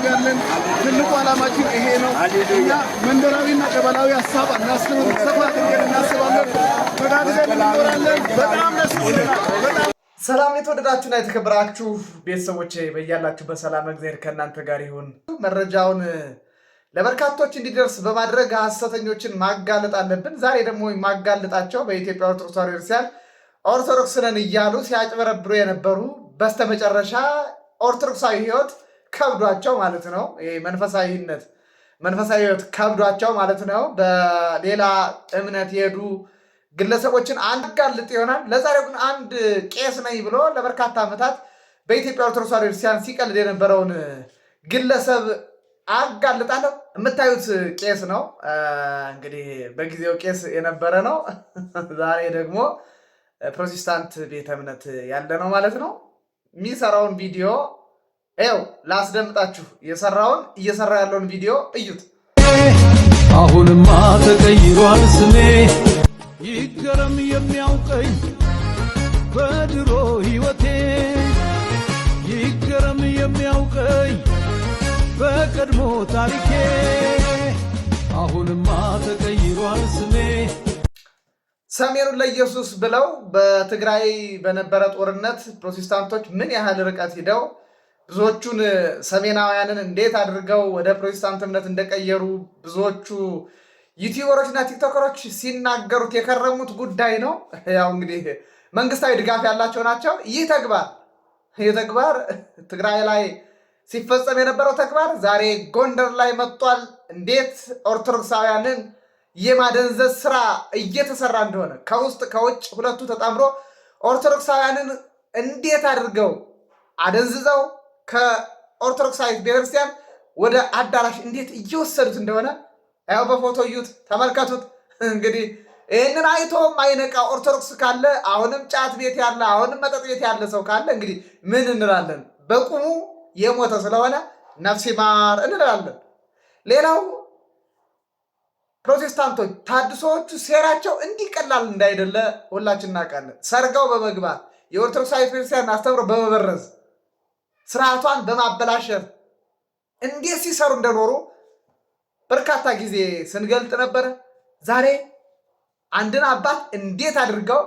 እናደርጋለን። ትልቁ ዓላማችን ይሄ ነው። እኛ መንደራዊና ቀበላዊ ሀሳብ እናስብም፣ ሰፋ አድርገን እናስባለን። ተጋግዘን እንኖራለን። በጣም ደስ ይለናል። ሰላም የተወደዳችሁና የተከበራችሁ ቤተሰቦቼ በያላችሁ በሰላም እግዚአብሔር ከእናንተ ጋር ይሁን። መረጃውን ለበርካቶች እንዲደርስ በማድረግ ሐሰተኞችን ማጋለጥ አለብን። ዛሬ ደግሞ ማጋለጣቸው በኢትዮጵያ ኦርቶዶክስ ተዋሕዶ ቤተክርስቲያን ኦርቶዶክስ ነን እያሉ ሲያጭበረብሩ የነበሩ በስተመጨረሻ ኦርቶዶክሳዊ ሕይወት ከብዷቸው ማለት ነው። መንፈሳዊ ሕይወት ከብዷቸው ማለት ነው። በሌላ እምነት የሄዱ ግለሰቦችን አጋልጥ ይሆናል። ለዛሬው ግን አንድ ቄስ ነኝ ብሎ ለበርካታ ዓመታት በኢትዮጵያ ኦርቶዶክስ ተዋሕዶ ቤተክርስቲያን ሲቀልድ የነበረውን ግለሰብ አጋልጣለሁ። የምታዩት ቄስ ነው። እንግዲህ በጊዜው ቄስ የነበረ ነው። ዛሬ ደግሞ ፕሮቴስታንት ቤተ እምነት ያለ ነው ማለት ነው። የሚሰራውን ቪዲዮ ይኸው ላስደምጣችሁ። እየሰራ ያለውን ቪዲዮ እዩት። አሁንማ ተቀይሯል ስሜ ይገረም የሚያውቀኝ በድሮ ሕይወቴ ይገረም የሚያውቀኝ በቀድሞ ታሪኬ አሁንማ ተቀይሯል ስሜ። ሰሜኑን ለኢየሱስ ብለው በትግራይ በነበረ ጦርነት ፕሮቴስታንቶች ምን ያህል ርቀት ሂደው ብዙዎቹን ሰሜናውያንን እንዴት አድርገው ወደ ፕሮቴስታንት እምነት እንደቀየሩ ብዙዎቹ ዩቲዩበሮች እና ቲክቶከሮች ሲናገሩት የከረሙት ጉዳይ ነው። ያው እንግዲህ መንግስታዊ ድጋፍ ያላቸው ናቸው። ይህ ተግባር ትግራይ ላይ ሲፈጸም የነበረው ተግባር ዛሬ ጎንደር ላይ መጥቷል። እንዴት ኦርቶዶክሳውያንን የማደንዘዝ ስራ እየተሰራ እንደሆነ ከውስጥ ከውጭ ሁለቱ ተጣምሮ ኦርቶዶክሳውያንን እንዴት አድርገው አደንዝዘው ከኦርቶዶክሳዊ ቤተክርስቲያን ወደ አዳራሽ እንዴት እየወሰዱት እንደሆነ ያው በፎቶ እዩት፣ ተመልከቱት። እንግዲህ ይህንን አይቶ ማይነቃ ኦርቶዶክስ ካለ አሁንም ጫት ቤት ያለ አሁንም መጠጥ ቤት ያለ ሰው ካለ እንግዲህ ምን እንላለን? በቁሙ የሞተ ስለሆነ ነፍስ ይማር እንላለን። ሌላው ፕሮቴስታንቶች ታድሶዎቹ ሴራቸው እንዲህ ቀላል እንዳይደለ ሁላችን እናውቃለን። ሰርገው በመግባት የኦርቶዶክሳዊ ቤተክርስቲያን አስተምሮ በመበረዝ ስርዓቷን በማበላሸት እንዴት ሲሰሩ እንደኖሩ በርካታ ጊዜ ስንገልጥ ነበረ። ዛሬ አንድን አባት እንዴት አድርገው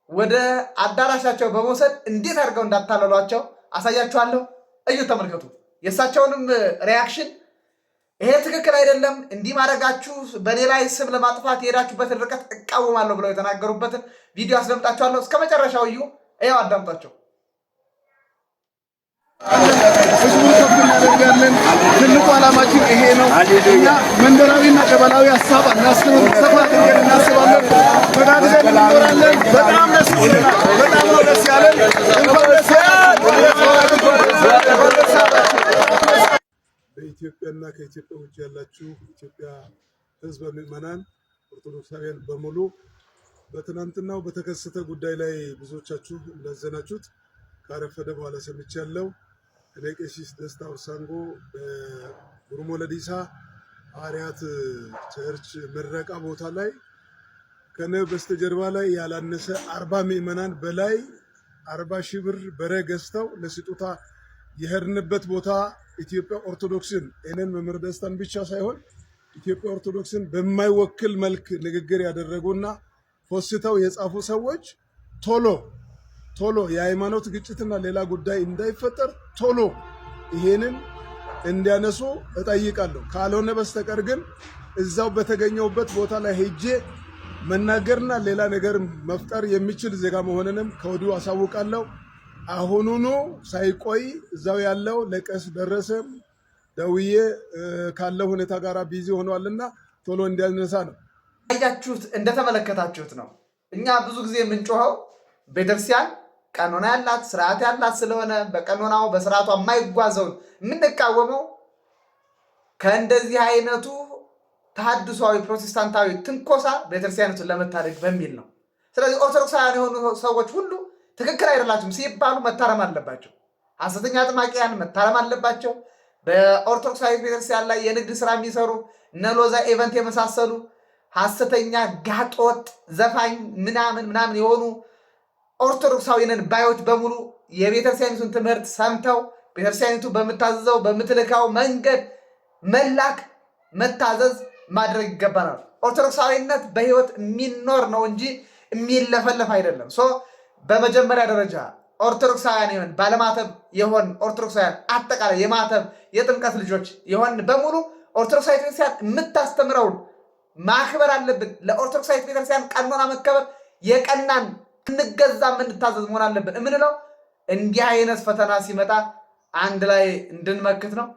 ወደ አዳራሻቸው በመውሰድ እንዴት አድርገው እንዳታለሏቸው አሳያችኋለሁ። እዩ፣ ተመልከቱ። የእሳቸውንም ሪያክሽን ይሄ ትክክል አይደለም፣ እንዲህ ማድረጋችሁ በእኔ ላይ ስም ለማጥፋት የሄዳችሁበትን ርቀት እቃወማለሁ ብለው የተናገሩበትን ቪዲዮ አስደምጣችኋለሁ። እስከ መጨረሻው እዩ፣ ይኸው አዳምጧቸው። ህዝቡን ከፍ እናደርጋለን። ትልቁ ዓላማችን ይሄ ነው። እኛ መንደራዊና ቀበላዊ ሀሳብ እናስብም፣ ሰፋ አድርገን እናስባለን። ተጋግዘን እንኖራለን። በጣም ደስ ይለናል። በጣም ነው ደስ ያለን። በኢትዮጵያና ከኢትዮጵያ ውጭ ያላችሁ ኢትዮጵያ ህዝበ ምዕመናን ኦርቶዶክሳውያን በሙሉ በትናንትናው በተከሰተ ጉዳይ ላይ ብዙዎቻችሁ እንዳዘናችሁት ካረፈደ በኋላ ሰምቻለሁ። እኔ ቀሲስ ደስታ ውሳንጎ በጉርሞ ለዲሳ ሐዋርያት ቸርች ምረቃ ቦታ ላይ ከነ በስተጀርባ ላይ ያላነሰ 40 ምዕመናን በላይ 40 ሺህ ብር በሬ ገዝተው ለስጦታ የሄድንበት ቦታ ኢትዮጵያ ኦርቶዶክስን እኔን መምህር ደስታን ብቻ ሳይሆን ኢትዮጵያ ኦርቶዶክስን በማይወክል መልክ ንግግር ያደረጉና ፖስተው የጻፉ ሰዎች ቶሎ የሃይማኖት ግጭትና ሌላ ጉዳይ እንዳይፈጠር ቶሎ ይሄንን እንዲያነሱ እጠይቃለሁ። ካልሆነ በስተቀር ግን እዛው በተገኘውበት ቦታ ላይ ሄጄ መናገርና ሌላ ነገር መፍጠር የሚችል ዜጋ መሆንንም ከወዲሁ አሳውቃለሁ። አሁኑኑ ሳይቆይ እዛው ያለው ለቀስ ደረሰም ደውዬ ካለው ሁኔታ ጋር ቢዚ ሆኗልና ቶሎ እንዲያነሳ ነው። ያያችሁት እንደተመለከታችሁት ነው። እኛ ብዙ ጊዜ የምንጮኸው ቤተክርስቲያን ቀኖና ያላት ስርዓት ያላት ስለሆነ በቀኖናው በስርዓቷ የማይጓዘውን የምንቃወመው ከእንደዚህ አይነቱ ተሐድሷዊ ፕሮቴስታንታዊ ትንኮሳ ቤተክርስቲያኒቱን ለመታደግ በሚል ነው። ስለዚህ ኦርቶዶክሳውያን የሆኑ ሰዎች ሁሉ ትክክል አይደላችሁም ሲባሉ መታረም አለባቸው። ሐሰተኛ አጥማቂያን መታረም አለባቸው። በኦርቶዶክሳዊ ቤተክርስቲያን ላይ የንግድ ስራ የሚሰሩ እነ ሎዛ ኢቨንት የመሳሰሉ ሐሰተኛ ጋጦጥ ዘፋኝ ምናምን የሆኑ ኦርቶዶክሳዊንን ባዮች በሙሉ የቤተክርስቲያኒቱን ትምህርት ሰምተው ቤተክርስቲያኒቱ በምታዘዘው በምትልካው መንገድ መላክ መታዘዝ ማድረግ ይገባናል። ኦርቶዶክሳዊነት በህይወት የሚኖር ነው እንጂ የሚለፈለፍ አይደለም። በመጀመሪያ ደረጃ ኦርቶዶክሳውያን ይሆን ባለማተብ የሆን ኦርቶዶክሳውያን አጠቃላይ የማተብ የጥምቀት ልጆች የሆን በሙሉ ኦርቶዶክሳዊት ቤተክርስቲያን የምታስተምረውን ማክበር አለብን። ለኦርቶዶክሳዊት ቤተክርስቲያን ቀኖና መከበር የቀናን እንገዛ የምንታዘዝ መሆን አለብን የምንለው እንዲህ አይነት ፈተና ሲመጣ አንድ ላይ እንድንመክት ነው።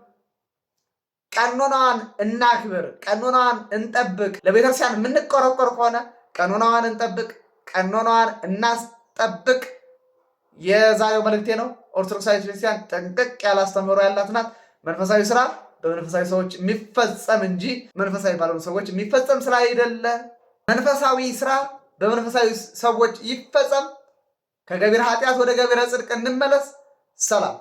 ቀኖናዋን እናክብር፣ ቀኖናዋን እንጠብቅ። ለቤተክርስቲያን የምንቆረቆር ከሆነ ቀኖናዋን እንጠብቅ፣ ቀኖናዋን እናስጠብቅ። የዛሬው መልእክቴ ነው። ኦርቶዶክሳዊት ቤተክርስቲያን ጠንቅቅ ያለ አስተምህሮ ያላት ናት። መንፈሳዊ ስራ በመንፈሳዊ ሰዎች የሚፈጸም እንጂ መንፈሳዊ ባልሆኑ ሰዎች የሚፈጸም ስራ አይደለ። መንፈሳዊ ስራ በመንፈሳዊ ሰዎች ይፈጸም። ከገቢረ ኃጢአት ወደ ገቢረ ጽድቅ እንመለስ። ሰላም